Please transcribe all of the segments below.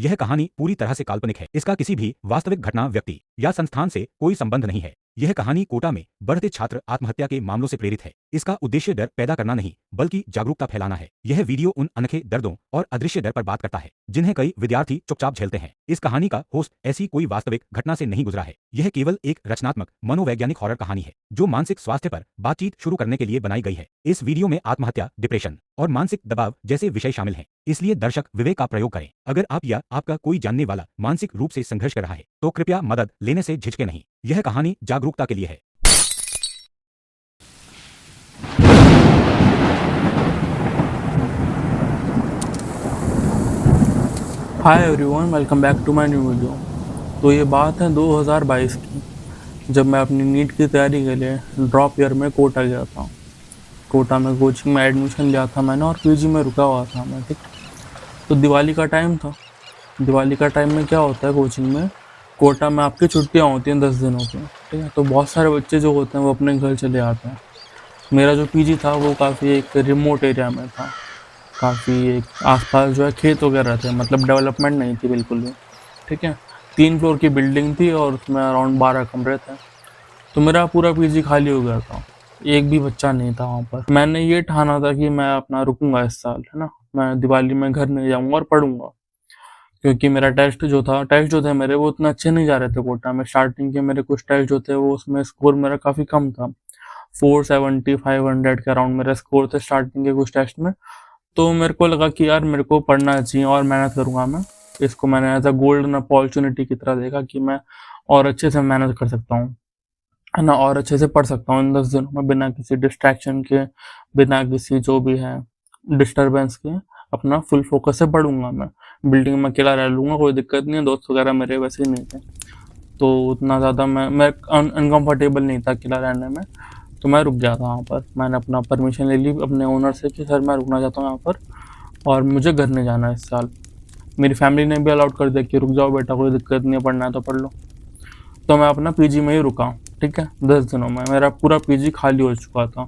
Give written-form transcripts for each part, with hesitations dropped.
यह कहानी पूरी तरह से काल्पनिक है। इसका किसी भी वास्तविक घटना, व्यक्ति या संस्थान से कोई संबंध नहीं है। यह कहानी कोटा में बढ़ते छात्र आत्महत्या के मामलों से प्रेरित है। इसका उद्देश्य डर पैदा करना नहीं, बल्कि जागरूकता फैलाना है। यह वीडियो उन अनखे दर्दों और अदृश्य डर पर बात करता है जिन्हें कई विद्यार्थी चुपचाप झेलते हैं। इस कहानी का होस्ट ऐसी कोई वास्तविक घटना से नहीं गुजरा है। यह केवल एक रचनात्मक मनोवैज्ञानिक हॉरर कहानी है जो मानसिक स्वास्थ्य पर बातचीत शुरू करने के लिए बनाई गई है। इस वीडियो में आत्महत्या, डिप्रेशन और मानसिक दबाव जैसे विषय शामिल हैं, इसलिए दर्शक विवेक का प्रयोग करें। अगर आप या आपका कोई जानने वाला मानसिक रूप से संघर्ष कर रहा है तो कृपया मदद लेने से झिझके नहीं। यह कहानी जागरूकता के लिए है। Hi everyone, welcome back to my new video. तो ये बात है 2022 की, जब मैं अपनी नीट की तैयारी के लिए ड्रॉप ईयर में कोटा गया था। कोटा में कोचिंग में एडमिशन लिया था मैंने और पीजी में रुका हुआ था मैं। ठीक, तो दिवाली का टाइम था। दिवाली का टाइम में क्या होता है, कोचिंग में कोटा में आपकी छुट्टियाँ होती हैं 10 दिनों की। ठीक है, तो बहुत सारे बच्चे जो होते हैं वो अपने घर चले आते हैं। मेरा जो पीजी था वो काफ़ी एक रिमोट एरिया में था, काफ़ी एक आसपास जो है खेत वगैरह थे, मतलब डेवलपमेंट नहीं थी बिल्कुल भी। ठीक है, 3 फ्लोर की बिल्डिंग थी और उसमें अराउंड 12 कमरे थे। तो मेरा पूरा पीजी खाली हो गया था, एक भी बच्चा नहीं था वहाँ पर। मैंने ये ठाना था कि मैं अपना रुकूंगा इस साल, है ना, मैं दिवाली में घर नहीं जाऊँगा और पढ़ूंगा, क्योंकि मेरा टेस्ट जो थे मेरे वो उतना अच्छे नहीं जा रहे थे कोटा में। स्टार्टिंग के मेरे कुछ टेस्ट जो थे वो उसमें स्कोर मेरा काफ़ी कम था, 470 500 के अराउंड मेरा स्कोर थे स्टार्टिंग के कुछ टेस्ट में। तो मेरे को लगा कि यार मेरे को पढ़ना चाहिए और मेहनत करूँगा मैं। इसको मैंने एज अ गोल्डन अपॉर्चुनिटी की तरह देखा कि मैं और अच्छे से मेहनत कर सकता हूँ, है ना, और अच्छे से पढ़ सकता हूँ इन 10 दिनों में, बिना किसी डिस्ट्रैक्शन के, बिना किसी जो भी है डिस्टर्बेंस के। अपना फुल फोकस से पढ़ूंगा मैं। बिल्डिंग में अकेला रह लूँगा, कोई दिक्कत नहीं है, दोस्त वगैरह मेरे वैसे ही नहीं थे, तो उतना ज़्यादा मैं अनकम्फर्टेबल नहीं था अकेला रहने में। तो मैं रुक गया था वहाँ पर। मैंने अपना परमिशन ले ली अपने ओनर से कि सर मैं रुकना चाहता हूँ यहाँ पर और मुझे घर नहीं जाना इस साल। मेरी फैमिली ने भी अलाउड कर दिया कि रुक जाओ बेटा, कोई दिक्कत नहीं है, पढ़ना है तो पढ़ लो। तो मैं अपना पीजी में ही रुका। ठीक है, 10 दिनों में मेरा पूरा पीजी खाली हो चुका था।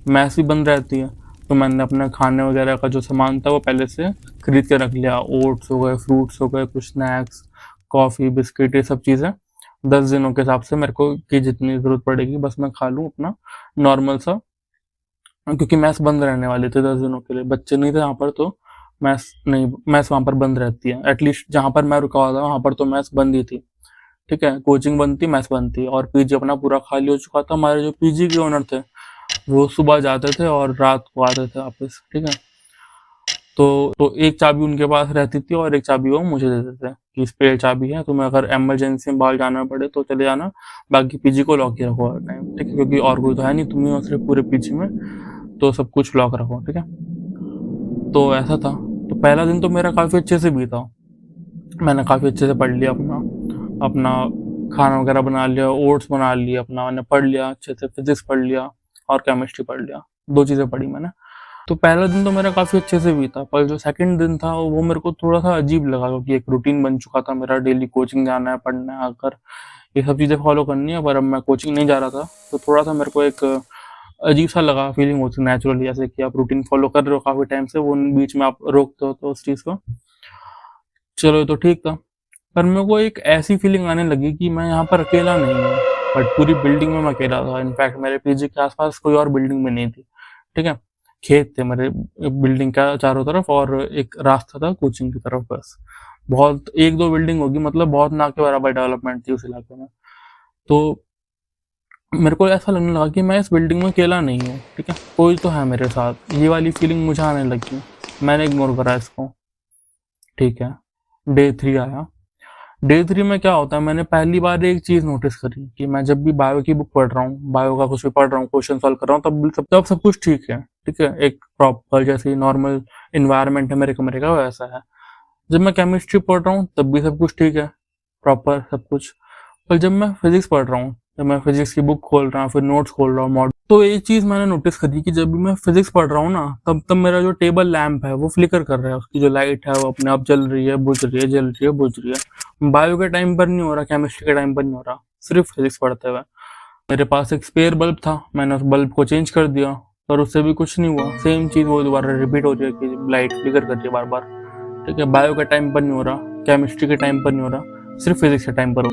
मैस भी बंद रहती है, तो मैंने अपने खाने वगैरह का जो सामान था वो पहले से खरीद के रख लिया। ओट्स हो गए, फ्रूट्स हो गए, कुछ स्नैक्स, कॉफ़ी, बिस्किट, ये सब चीज़ें 10 दिनों के हिसाब से मेरे को की जितनी ज़रूरत पड़ेगी बस मैं खा लूँ अपना नॉर्मल सा, क्योंकि मैस बंद रहने वाले थे 10 दिनों के लिए। बच्चे नहीं थे यहाँ पर, तो मैस वहाँ पर बंद रहती है। एटलीस्ट जहाँ पर मैं रुका हुआ था वहाँ पर तो मैस बंद ही थी। ठीक है, कोचिंग बंद थी, मैस बंद थी, और पीजी अपना पूरा खाली हो चुका था। हमारे जो पीजी के ओनर थे वो सुबह जाते थे और रात को आते थे वापस। ठीक है, तो एक चाबी उनके पास रहती थी और एक चाबी वो मुझे दे देते थे कि स्पेयर चाबी है, तुम्हें अगर इमरजेंसी में बाहर जाना पड़े तो चले जाना, बाकी पीजी को लॉक ही रखो हर टाइम। ठीक है, क्योंकि और कोई तो है नहीं, तुम ही हो सिर्फ पूरे पीजी में, तो सब कुछ लॉक रखो। ठीक है, तो ऐसा था। तो पहला दिन तो मेरा काफ़ी अच्छे से बीता। मैंने काफ़ी अच्छे से पढ़ लिया अपना अपना खाना वगैरह बना लिया, ओट्स बना लिए अपना, मैंने पढ़ लिया अच्छे से, फिजिक्स पढ़ लिया और केमिस्ट्री पढ़ लिया, 2 चीज़ें पढ़ी मैंने। तो पहला दिन तो मेरा काफ़ी अच्छे से बीता, पर जो सेकंड दिन था वो मेरे को थोड़ा सा अजीब लगा, क्योंकि एक रूटीन बन चुका था मेरा, डेली कोचिंग जाना है, पढ़ना है, आकर ये सब चीज़ें फॉलो करनी है। पर अब मैं कोचिंग नहीं जा रहा था, तो थोड़ा सा मेरे को एक अजीब सा लगा, फीलिंग होती नेचुरली, जैसे कि आप रूटीन फॉलो कर रहे हो काफ़ी टाइम से, वो बीच में आप रोकते हो तो उस चीज़ को। चलो ये तो ठीक था, पर मेरे को एक ऐसी फीलिंग आने लगी कि मैं यहाँ पर अकेला नहीं हूँ, बट पूरी बिल्डिंग में मैं अकेला था। इनफैक्ट मेरे पीजी के आसपास कोई और बिल्डिंग में नहीं थी। ठीक है, खेत थे मेरे बिल्डिंग का चारों तरफ और एक रास्ता था कोचिंग की तरफ, बस। बहुत 1-2 बिल्डिंग होगी, मतलब बहुत ना के बराबर डेवलपमेंट थी उस इलाके में। तो मेरे को ऐसा लगने लगा कि मैं इस बिल्डिंग में अकेला नहीं हूँ। ठीक है, कोई तो है मेरे साथ, ये वाली फीलिंग मुझे आने लगी। मैंने इग्नोर करा इसको। ठीक है, डे 3 आया। डे 3 में क्या होता है, मैंने पहली बार एक चीज़ नोटिस करी कि मैं जब भी बायो की बुक पढ़ रहा हूँ, बायो का कुछ भी पढ़ रहा हूँ, क्वेश्चन सॉल्व कर रहा हूँ, तब सब कुछ ठीक है। ठीक है, एक प्रॉपर जैसे नॉर्मल इन्वायरमेंट है मेरे कमरे का वैसा है। जब मैं केमिस्ट्री पढ़ रहा हूँ तब भी सब कुछ ठीक है, प्रॉपर सब कुछ। पर जब मैं फिजिक्स पढ़ रहा हूँ, जब मैं फिजिक्स की बुक खोल रहा हूँ, फिर नोट्स खोल रहा हूँ, मॉडल, तो एक चीज़ मैंने नोटिस करी कि जब भी मैं फिजिक्स पढ़ रहा हूँ ना, तब मेरा जो टेबल लैंप है वो फ्लिकर कर रहा है, उसकी जो लाइट है वो अपने आप जल रही है, बुझ रही है, जल रही है, बुझ रही है। बायो के टाइम पर नहीं हो रहा, केमिस्ट्री के टाइम पर नहीं हो रहा, सिर्फ फिजिक्स पढ़ते हुए। मेरे पास एक स्पेयर बल्ब था, मैंने उस बल्ब को चेंज कर दिया, पर उससे भी कुछ नहीं हुआ, सेम चीज़ वो दोबारा रिपीट हो रही है कि लाइट फ्लिकर कर रही है बार बार। ठीक है, बायो के टाइम पर नहीं हो रहा, केमिस्ट्री के टाइम पर नहीं हो रहा, सिर्फ फिजिक्स के टाइम पर हो।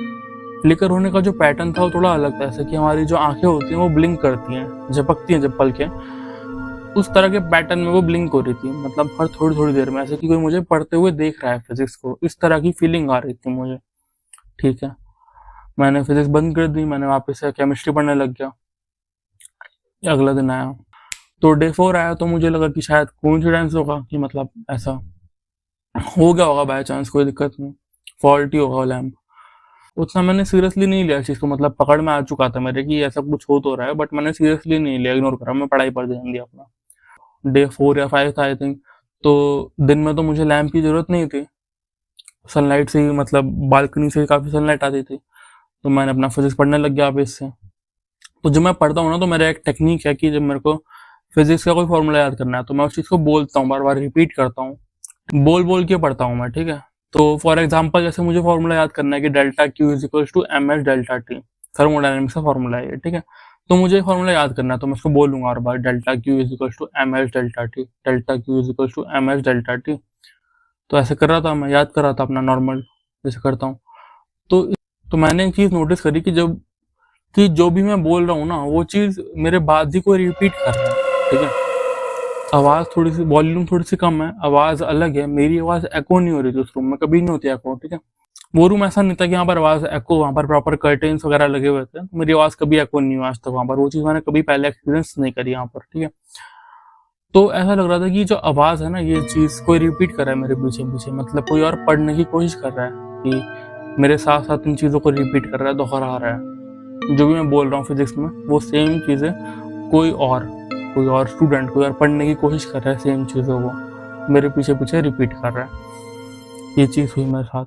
फ्लिकर होने का जो पैटर्न था वो थोड़ा अलग था, ऐसे कि हमारी जो आंखें होती हैं वो ब्लिंक करती हैं, झपकती हैं जब पलकें, उस तरह के पैटर्न में वो ब्लिंक हो रही थी, मतलब हर थोड़ी थोड़ी देर में, ऐसे कि कोई मुझे पढ़ते हुए देख रहा है फिजिक्स को, इस तरह की फीलिंग आ रही थी मुझे। ठीक है, मैंने फिजिक्स बंद कर दी, मैंने वापस से केमिस्ट्री पढ़ने लग गया। अगला दिन आया तो डे 4 आया, तो मुझे लगा कि शायद कोइंसिडेंस होगा, कि मतलब ऐसा हो गया होगा बाय चांस, कोई दिक्कत नहीं, फॉल्ट ही होगा लैम्प। उतना मैंने सीरियसली नहीं लिया इस चीज़ को, मतलब पकड़ में आ चुका था मेरे कि ऐसा कुछ हो तो रहा है, बट मैंने सीरियसली नहीं लिया, इग्नोर करा, मैं पढ़ाई पर ध्यान दिया अपना। डे 4 या 5 था आई थिंक, तो दिन में तो मुझे लैम्प की ज़रूरत नहीं थी, सनलाइट से ही, मतलब बालकनी से ही काफ़ी सनलाइट आती थी, तो मैंने अपना फिजिक्स पढ़ने लग गया वापस से। तो जब मैं पढ़ता हूँ ना, तो मेरा एक टेक्निक है कि जब मेरे को फिजिक्स का कोई फॉर्मूला याद करना है तो मैं उस चीज़ को बोलता हूँ, बार बार रिपीट करता हूँ, बोल बोल के पढ़ता हूँ मैं। ठीक है, तो फॉर एग्जाम्पल जैसे मुझे फॉर्मूला याद करना है कि delta Q is equal to M H delta T, thermodynamics का फॉर्मूला है ये। ठीक है, तो मुझे फॉर्मूला याद करना है तो मैं उसको बोलूंगा हर बार, delta Q is equal to M H delta T, delta Q is equal to M H delta T. तो ऐसे कर रहा था मैं, याद कर रहा था अपना नॉर्मल जैसे करता हूँ। तो तो मैंने एक चीज़ नोटिस करी कि जो भी मैं बोल रहा हूँ ना, वो चीज़ मेरे बाद ही कोई रिपीट कर रहा है। ठीक है, आवाज़ थोड़ी सी, वॉल्यूम थोड़ी सी कम है, आवाज़ अलग है, मेरी आवाज़ एको नहीं हो रही थी उस रूम में, कभी नहीं होती एको। ठीक है, वो रूम ऐसा नहीं था कि यहाँ पर आवाज़ एको, वहाँ पर प्रॉपर कर्टेन्स वगैरह लगे हुए थे, मेरी आवाज़ कभी एको नहीं हुई आज तक वहाँ पर, वो चीज़ मैंने कभी पहले एक्सपीरियंस नहीं करी यहाँ पर। ठीक है, तो ऐसा लग रहा था कि जो आवाज़ है ना, ये चीज़ कोई रिपीट कर रहा है मेरे पीछे पीछे, मतलब कोई और पढ़ने की कोशिश कर रहा है, कि मेरे साथ साथ इन चीज़ों को रिपीट कर रहा है, दोहरा रहा है। जो भी मैं बोल रहा हूँ फिजिक्स में, वो सेम चीज़ें कोई और स्टूडेंट, कोई और पढ़ने की कोशिश कर रहा है, सेम चीज़ों को मेरे पीछे पीछे रिपीट कर रहा है। ये चीज़ हुई मेरे साथ।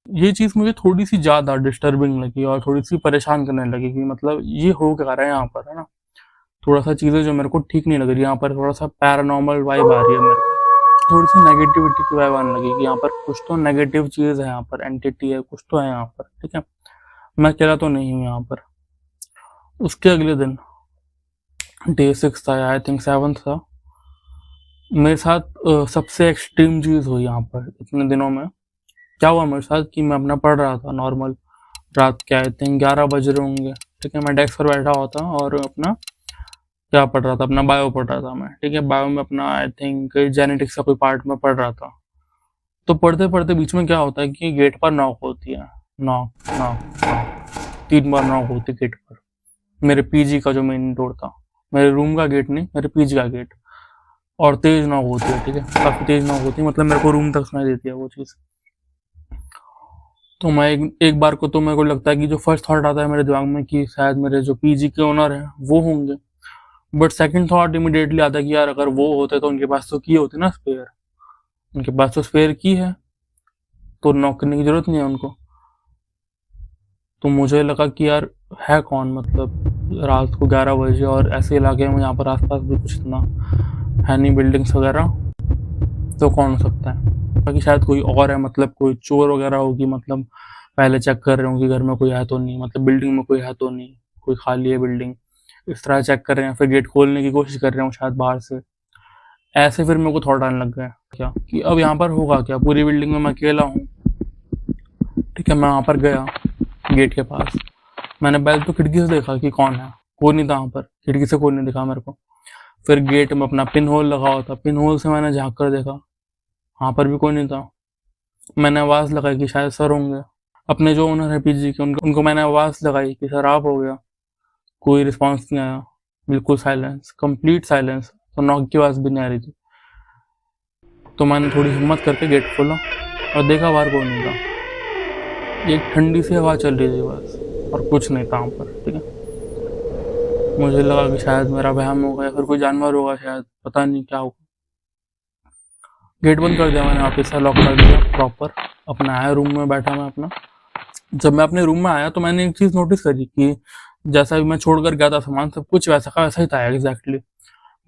ये चीज़ मुझे थोड़ी सी ज़्यादा डिस्टर्बिंग लगी और थोड़ी सी परेशान करने लगी, कि मतलब ये हो क्या रहा है यहाँ पर, है ना। थोड़ा सा चीज़ें जो मेरे को ठीक नहीं लग रही, यहाँ पर थोड़ा सा पैरानॉर्मल वाइब आ रही है मेरे को, थोड़ी सी नेगेटिविटी की वाइब आने लगी, कि यहाँ पर कुछ तो नेगेटिव चीज़ है, यहाँ पर एंटिटी है, कुछ तो है यहाँ पर। ठीक है, मैं अकेला तो नहीं हूँ यहाँ पर। उसके अगले दिन डे 6 था, आई थिंक 7 था, मेरे साथ सबसे एक्सट्रीम चीज़ हुई यहाँ पर इतने दिनों में। क्या हुआ मेरे साथ कि मैं अपना पढ़ रहा था नॉर्मल, रात के आई थिंक 11 बज रहे होंगे। ठीक है, मैं डेस्क पर बैठा हुआ था और अपना क्या पढ़ रहा था, अपना बायो पढ़ रहा था मैं। ठीक है, बायो में अपना आई थिंक जेनेटिक्स का कोई पार्ट में पढ़ रहा था। तो पढ़ते पढ़ते बीच में क्या होता है कि गेट पर नॉक होती है, नॉक नॉक नॉक, 3 बार नॉक होती है गेट पर, मेरे पीजी का जो मेन डोर था, मेरे रूम का गेट नहीं, मेरे पीजी का गेट, और तेज नॉक होती है। ठीक है, काफ़ी तेज नॉक होती है, मतलब मेरे को रूम तक सुनाई देती है वो चीज़। तो मैं एक बार को तो मेरे को लगता है कि जो फर्स्ट थॉट आता है मेरे दिमाग में कि शायद मेरे जो पीजी के ओनर हैं वो होंगे, बट सेकंड थॉट इमिडिएटली आता है कि यार अगर वो होते तो उनके पास तो की होती ना स्पेयर, उनके पास तो स्पेयर की है, तो नॉक करने की जरूरत नहीं है उनको। तो मुझे लगा कि यार है कौन, मतलब रात को 11 बजे और ऐसे इलाके में यहाँ पर आसपास भी कुछ इतना है नहीं बिल्डिंग्स वगैरह, तो कौन हो सकता है। बाकी शायद कोई और है, मतलब कोई चोर वगैरह होगी, मतलब पहले चेक कर रहे होंगे घर में कोई है तो नहीं, मतलब बिल्डिंग में कोई है तो नहीं, कोई खाली है बिल्डिंग, इस तरह चेक कर रहे हैं, फिर गेट खोलने की कोशिश कर रहे हो शायद बाहर से। ऐसे फिर मेरे को थॉट आने लग गया क्या कि अब यहाँ पर होगा क्या, पूरी बिल्डिंग में मैं अकेला हूँ। ठीक है, मैं वहाँ पर गया गेट के पास, मैंने पहले तो खिड़की से देखा कि कौन है, कोई नहीं था वहाँ पर, खिड़की से कोई नहीं दिखा मेरे को। फिर गेट में अपना पिन होल लगा हुआ था, पिन होल से मैंने झाँक कर देखा, वहाँ पर भी कोई नहीं था। मैंने आवाज़ लगाई कि शायद सर होंगे, अपने जो ओनर है पीजी के, उनको मैंने आवाज़ लगाई कि सर आप हो गया, कोई रिस्पॉन्स नहीं आया, बिल्कुल साइलेंस, कंप्लीट साइलेंस, तो नॉक की आवाज़ भी नहीं आ रही थी। तो मैंने थोड़ी हिम्मत करके गेट खोला और देखा बाहर कोई नहीं था, एक ठंडी सी हवा चल रही थी बस, और कुछ नहीं था वहाँ पर। ठीक है, मुझे लगा कि शायद मेरा वहम होगा या फिर कोई जानवर होगा शायद, पता नहीं क्या होगा। गेट बंद कर दिया मैंने, वापस से लॉक कर दिया प्रॉपर, अपना आया रूम में बैठा मैं अपना। जब मैं अपने रूम में आया तो मैंने एक चीज़ नोटिस करी कि जैसा भी मैं छोड़कर गया था सामान, सब कुछ वैसा का वैसा ही था एग्जैक्टली,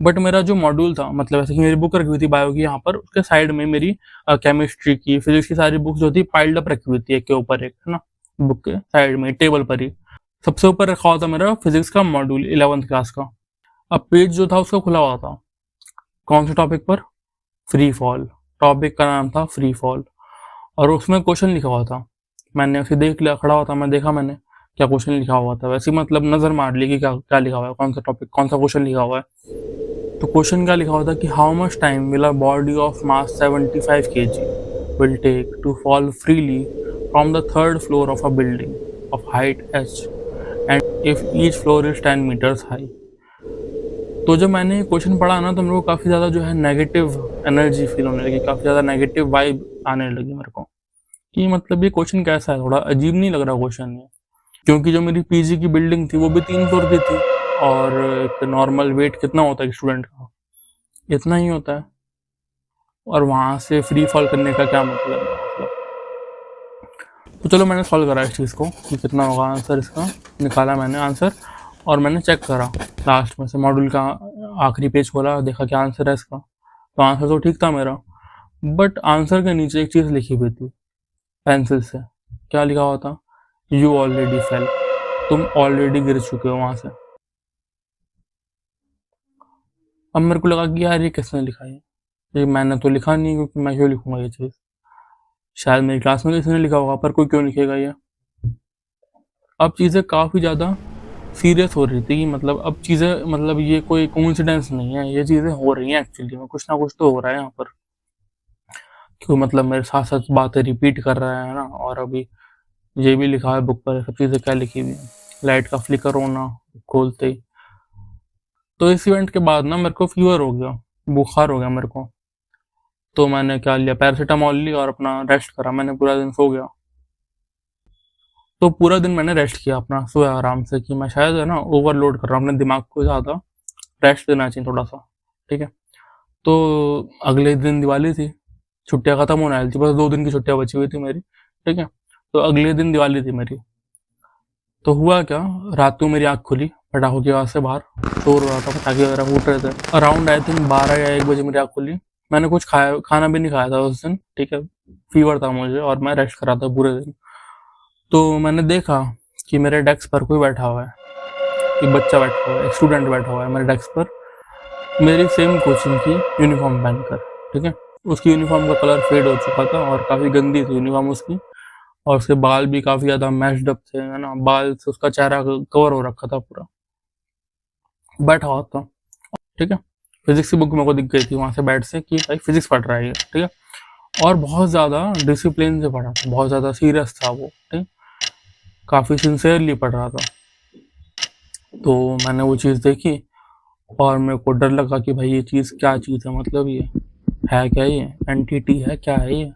बट मेरा जो मॉड्यूल था, मतलब ऐसे कि मेरी बुक रखी हुई थी बायो की, यहाँ पर उसके साइड में मेरी केमिस्ट्री की, फिजिक्स की सारी बुक्स जो थी पाइल्ड अप रखी हुई थी एक के ऊपर एक, है ना, बुक के साइड में टेबल पर ही। सबसे ऊपर रखा हुआ था मेरा फिजिक्स का मॉड्यूल 11th क्लास का। अब पेज जो था उसका खुला हुआ था, कौन से टॉपिक पर, फ्री फॉल, टॉपिक का नाम था फ्री फॉल। और उसमें क्वेश्चन लिखा हुआ था। मैंने उसे देख लिया, खड़ा हुआ था, मैं देखा मैंने क्या क्वेश्चन लिखा हुआ था, वैसे ही मतलब नज़र मार ली कि क्या क्या लिखा हुआ है, कौन सा टॉपिक, कौन सा क्वेश्चन लिखा हुआ है। तो क्वेश्चन क्या लिखा हुआ था कि how much time will a body of mass 75 kg will take to fall freely from the third floor of a building of height h and if each floor is 10 meters high। तो जब मैंने question पढ़ा ना तो मेरे को काफ़ी ज़्यादा जो है नेगेटिव एनर्जी फील होने लगी, काफ़ी ज़्यादा नेगेटिव वाइब आने लगी मेरे को कि मतलब ये क्वेश्चन कैसा है, थोड़ा अजीब नहीं लग रहा क्वेश्चन ये। क्योंकि जो मेरी पीजी की बिल्डिंग थी वो भी 3 फ्लोर की थी और एक नॉर्मल वेट कितना होता है स्टूडेंट का, इतना ही होता है। और वहाँ से फ्री फॉल करने का क्या मतलब है मतलब। तो चलो मैंने सॉल्व करा इस चीज़ को कि कितना होगा आंसर इसका, निकाला मैंने आंसर और मैंने चेक करा लास्ट में से मॉड्यूल का आखिरी पेज खोला, देखा क्या आंसर है इसका। तो आंसर तो ठीक था मेरा, बट आंसर के नीचे एक चीज़ लिखी हुई थी पेंसिल से। क्या लिखा हुआ था? यू ऑलरेडी फेल, तुम ऑलरेडी गिर चुके हो वहाँ से। अब मेरे को लगा कि यार ये किसने लिखा है, ये मैंने तो लिखा नहीं, क्योंकि मैं क्यों लिखूंगा ये चीज़, शायद मेरी क्लास में किसी ने लिखा होगा, पर कोई क्यों लिखेगा ये। अब चीज़ें काफ़ी ज़्यादा सीरियस हो रही थी, मतलब अब चीज़ें, मतलब ये कोई कोइंसिडेंस नहीं है, ये चीज़ें हो रही हैं एक्चुअली में, कुछ ना कुछ तो हो रहा है यहाँ पर। क्यों मतलब मेरे साथ साथ बातें रिपीट कर रहा है ना, और अभी ये भी लिखा है बुक पर, सब चीज़ें क्या लिखी हुई है, लाइट का फ्लिकर होना खोलते ही। तो इस इवेंट के बाद ना मेरे को फीवर हो गया, बुखार हो गया मेरे को। तो मैंने क्या लिया, पैरासीटामोल ली और अपना रेस्ट करा, मैंने पूरा दिन सो गया। तो पूरा दिन मैंने रेस्ट किया अपना, सोया आराम से, कि मैं शायद है ना ओवरलोड कर रहा हूँ अपने दिमाग को, ज़्यादा रेस्ट देना चाहिए थोड़ा सा, ठीक है। तो अगले दिन दिवाली थी, छुट्टियाँ ख़त्म होने वाली थी, बस 2 दिन की छुट्टियाँ बची हुई थी मेरी, ठीक है। तो अगले दिन दिवाली थी मेरी। तो हुआ क्या, रात को मेरी आँख खुली पटाखों की आवाज़ से, बाहर शोर हो रहा था, पटाखे वगैरह फूट रहे थे। अराउंड आई थिंक 12 या 1 बजे मेरी आँख खुली। मैंने कुछ खाना भी नहीं खाया था उस दिन, ठीक है, फीवर था मुझे और मैं रेस्ट कर रहा था पूरे दिन। तो मैंने देखा कि मेरे डेस्क पर कोई बैठा हुआ है, एक बच्चा बैठा हुआ है, एक स्टूडेंट बैठा हुआ है मेरे डेस्क पर, मेरी सेम कोचिंग की यूनिफॉर्म पहनकर, ठीक है। उसकी यूनिफॉर्म का कलर फेड हो चुका था और काफ़ी गंदी थी यूनिफॉर्म उसकी, और उसके बाल भी काफ़ी ज़्यादा मैश्ड अप थे, है ना, बाल से उसका चेहरा कवर हो रखा था पूरा, बैठा हुआ था, ठीक है। फिजिक्स की बुक मेरे को दिख गई थी वहाँ से बेड से कि भाई फिजिक्स पढ़ रहा है ये, ठीक है। और बहुत ज़्यादा डिसिप्लिन से पढ़ा था, बहुत ज़्यादा सीरियस था वो, ठीक, काफ़ी सिंसियरली पढ़ रहा था। तो मैंने वो चीज़ देखी और मेरे को डर लगा कि भाई ये चीज़ क्या चीज़ है, मतलब ये है क्या, ये एंटिटी है क्या है ये।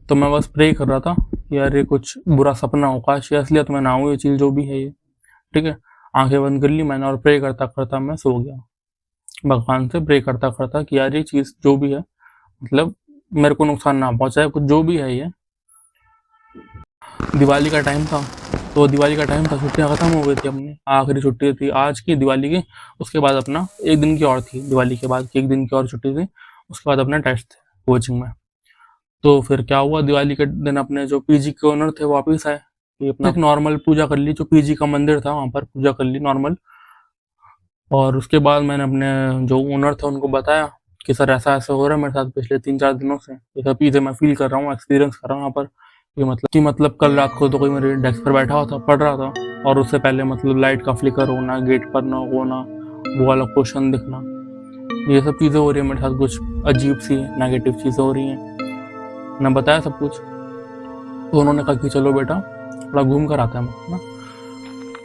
तो मैं बस प्रे कर रहा था कि यार ये कुछ बुरा सपना हो, काश ये असलियत में ना हो ये चीज़ जो भी है ये, ठीक है। आंखें बंद कर ली मैंने और प्रे करता करता मैं सो गया, भगवान से प्रे करता करता कि यार ये चीज़ जो भी है, मतलब मेरे को नुकसान ना पहुंचाए, कुछ जो भी है ये। दिवाली का टाइम था, तो दिवाली का टाइम था, छुट्टियाँ ख़त्म हो गई थी अपनी, आखिरी छुट्टी थी आज की दिवाली की। उसके बाद अपना 1 दिन की और थी, दिवाली के बाद की 1 दिन की और छुट्टी थी, उसके बाद अपना टेस्ट थे कोचिंग में। तो फिर क्या हुआ, दिवाली के दिन अपने जो पीजी के ओनर थे वापस आए, कि अपना एक नॉर्मल पूजा कर ली, जो पीजी का मंदिर था वहाँ पर पूजा कर ली नॉर्मल। और उसके बाद मैंने अपने जो ओनर थे उनको बताया कि सर ऐसा ऐसा हो रहा है मेरे साथ पिछले 3-4 दिनों से, ये सब चीज़ें मैं फील कर रहा हूँ, एक्सपीरियंस कर रहा हूँ यहाँ पर। कि मतलब कल रात को तो कोई मेरे डेस्क पर बैठा हुआ था, पढ़ रहा था, और उससे पहले मतलब लाइट का फ्लिकर होना, गेट पर ना होना, वो वाला क्वेश्चन दिखना, ये सब चीज़ें हो रही है मेरे साथ, कुछ अजीब सी नेगेटिव चीज़ें हो रही हैं। मैंने बताया सब कुछ, तो उन्होंने कहा कि चलो बेटा थोड़ा घूम कर आते हैं, हम ना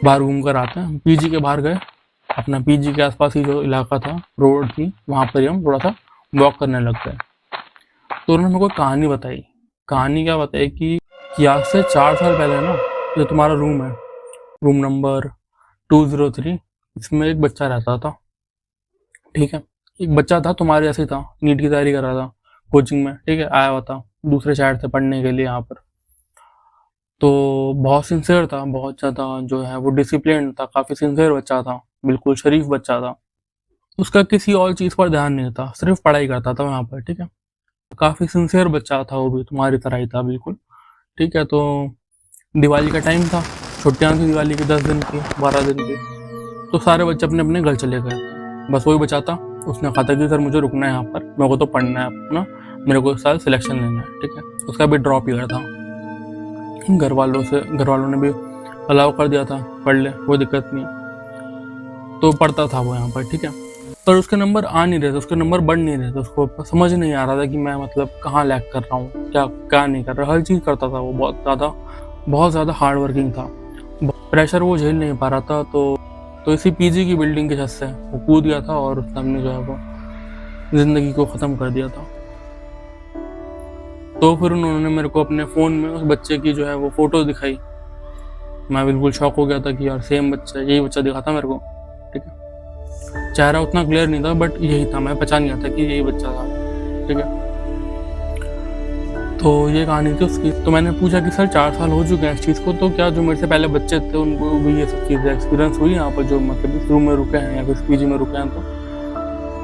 बाहर घूम कर आते हैं। पीजी के बाहर गए, अपना पीजी के आसपास ही जो इलाका था, रोड थी, वहाँ पर ही हम थोड़ा सा वॉक करने लग गए। तो उन्होंने मेरे को कहानी बताई। कहानी क्या बताई कि आज से 4 साल पहले ना, जो तुम्हारा रूम है, रूम नंबर 203, इसमें एक बच्चा रहता था, ठीक है। एक बच्चा था तुम्हारे जैसे ही था, नीट की तैयारी कर रहा था कोचिंग में, ठीक है, आया हुआ था दूसरे शहर से पढ़ने के लिए यहाँ पर। तो बहुत सिंसियर था, बहुत ज़्यादा जो है वो डिसिप्लिन था, काफ़ी सिंसियर बच्चा था, बिल्कुल शरीफ बच्चा था। उसका किसी और चीज़ पर ध्यान नहीं था, सिर्फ पढ़ाई करता था वहाँ पर, ठीक है। काफ़ी सिंसियर बच्चा था वो भी, तुम्हारी तरह ही था बिल्कुल, ठीक है। तो दिवाली का टाइम था, छुट्टियाँ थी दिवाली की 10 दिन की, 12 दिन की। तो सारे बच्चे अपने अपने घर चले गए थे, बस वही बचा था। उसने कहा था कि सर मुझे रुकना है यहाँ पर, मेरे को तो पढ़ना है अपना, मेरे को इस साल सिलेक्शन लेना है, ठीक है। उसका भी ड्रॉप ईयर था। घर वालों ने भी अलाउ कर दिया था, पढ़ ले, कोई दिक्कत नहीं है। तो पढ़ता था वो यहाँ पर, ठीक है। पर उसके नंबर आ नहीं रहे थे, उसके नंबर बढ़ नहीं रहे थे, उसको समझ नहीं आ रहा था कि मैं मतलब कहाँ लैग कर रहा हूँ, क्या नहीं कर रहा। हर चीज़ करता था वो, बहुत ज़्यादा हार्ड वर्किंग था। प्रेशर वो झेल नहीं पा रहा था। तो इसी पीजी की बिल्डिंग के छत से वो कूद गया था और उसने अपनी जो है वो ज़िंदगी को ख़त्म कर दिया था। तो फिर उन्होंने मेरे को अपने फ़ोन में उस बच्चे की जो है वो फ़ोटो दिखाई। मैं बिल्कुल शॉक हो गया था कि यार सेम बच्चा, यही बच्चा दिखा था मेरे को, ठीक है। चेहरा उतना क्लियर नहीं था बट यही था, मैं पहचान गया था कि यही बच्चा था, ठीक है। तो ये कहानी थी उसकी। तो मैंने पूछा कि सर 4 साल हो चुके हैं इस चीज़ को, तो क्या जो मेरे से पहले बच्चे थे उनको भी ये सब चीज़ें एक्सपीरियंस हुई यहाँ पर, जो मतलब इस रूम में रुके हैं या फिर पीजी में रुके हैं?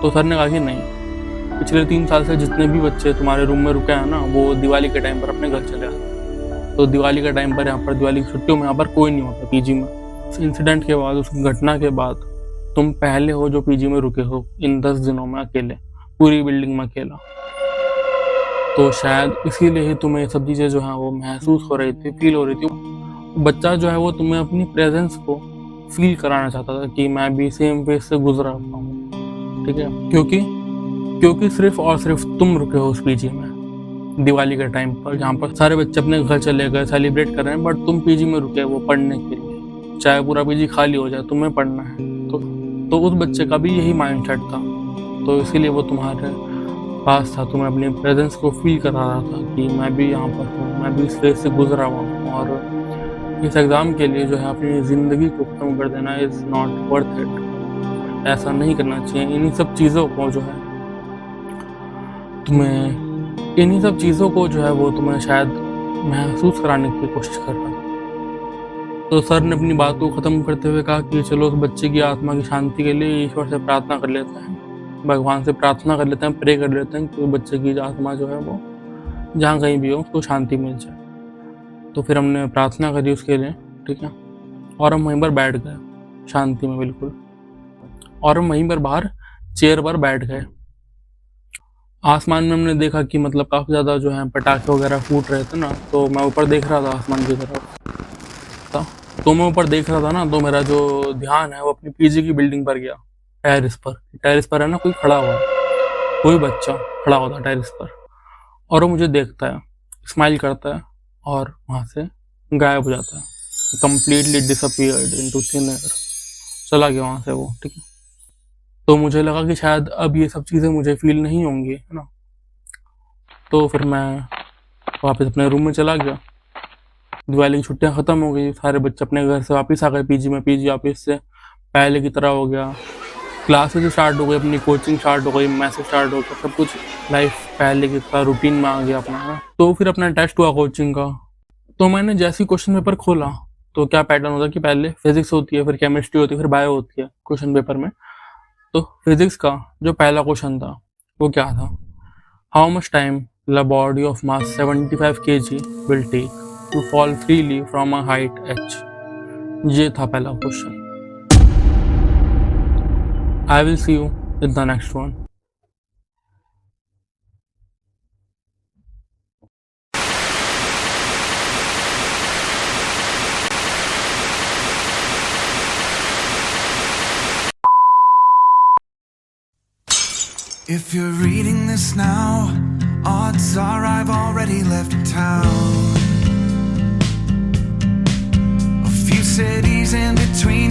तो सर ने कहा कि नहीं, पिछले 3 साल से जितने भी बच्चे तुम्हारे रूम में रुके हैं ना, वो दिवाली के टाइम पर अपने घर चले आते। तो दिवाली के टाइम पर यहाँ पर, दिवाली की छुट्टियों में यहाँ पर कोई नहीं होता पीजी में। उस इंसिडेंट के बाद, उस घटना के बाद तुम पहले हो जो पीजी में रुके हो इन 10 दिनों में अकेले, पूरी बिल्डिंग में अकेला। तो शायद इसीलिए ही तुम्हें ये सब चीज़ें जो हैं वो महसूस हो रही थी, फील हो रही थी। बच्चा जो है वो तुम्हें अपनी प्रेजेंस को फील कराना चाहता था कि मैं भी सेम फेज से गुजरा हूँ, ठीक है। क्योंकि सिर्फ और सिर्फ तुम रुके हो उस पीजी में दिवाली के टाइम पर, जहाँ पर सारे बच्चे अपने घर चले गए, सेलिब्रेट कर रहे हैं, बट तुम पीजी में रुके वो पढ़ने के लिए। चाहे पूरा पीजी खाली हो जाए, तुम्हें पढ़ना है। तो उस बच्चे का भी यही माइंड सेट था। तो इसीलिए वो तुम्हारे पास था, तुम्हें अपनी प्रेजेंस को फील करा रहा था कि मैं भी यहाँ पर हूँ, मैं भी इस फेज से गुजरा हुआ हूँ, और इस एग्ज़ाम के लिए जो है अपनी ज़िंदगी को ख़त्म कर देना इज़ नॉट वर्थ इट। ऐसा नहीं करना चाहिए। इन्हीं सब चीज़ों को जो है वो तुम्हें शायद महसूस कराने की कोशिश कर रहा था। तो सर ने अपनी बात को ख़त्म करते हुए कहा कि चलो उस बच्चे की आत्मा की शांति के लिए ईश्वर से प्रार्थना कर लेते हैं, भगवान से प्रार्थना कर लेते हैं, प्रे कर लेते हैं कि बच्चे की आत्मा जो है वो जहाँ कहीं भी हो उसको शांति मिल जाए। तो फिर हमने प्रार्थना करी उसके लिए, ठीक है। और हम वहीं पर बैठ गए शांति में बिल्कुल, और हम वहीं पर बाहर चेयर पर बैठ गए। आसमान में हमने देखा कि मतलब काफ़ी ज़्यादा जो है पटाखे वगैरह फूट रहे थे ना, तो मैं ऊपर देख रहा था आसमान की तरफ। तो मैं ऊपर देख रहा था ना, तो मेरा जो ध्यान है वो अपनी पीजी की बिल्डिंग पर गया। टेरिस पर है ना, कोई खड़ा हुआ है, कोई बच्चा खड़ा होता है टेरिस पर, और वो मुझे देखता है, स्माइल करता है और वहाँ से गायब हो जाता है। Completely disappeared into thin air, चला गया वहाँ से वो, ठीक है। तो मुझे लगा कि शायद अब ये सब चीज़ें मुझे फील नहीं होंगी, है ना। तो फिर मैं वापस अपने रूम में चला गया। दिवाली की छुट्टियाँ ख़त्म हो गई, सारे बच्चे अपने घर से वापस आ गए पीजी में। पीजी वापस से पहले की तरह हो गया, क्लासेस स्टार्ट हो गई, अपनी कोचिंग स्टार्ट हो गई, मैसेज स्टार्ट हो गया, सब कुछ लाइफ पहले की तरह रूटीन में आ गया अपना। तो फिर अपना टेस्ट हुआ कोचिंग का। तो मैंने जैसे ही क्वेश्चन पेपर खोला, तो क्या पैटर्न होता है कि पहले फिजिक्स होती है, फिर केमिस्ट्री होती है, फिर बायो होती है क्वेश्चन पेपर में। तो फिजिक्स का जो पहला क्वेश्चन था वो क्या था, how much time the body of mass 75 kg will take to fall freely from a height h। ये था पहला question. I will see you in the next one. If you're reading this now, odds are I've already left town. A few cities in between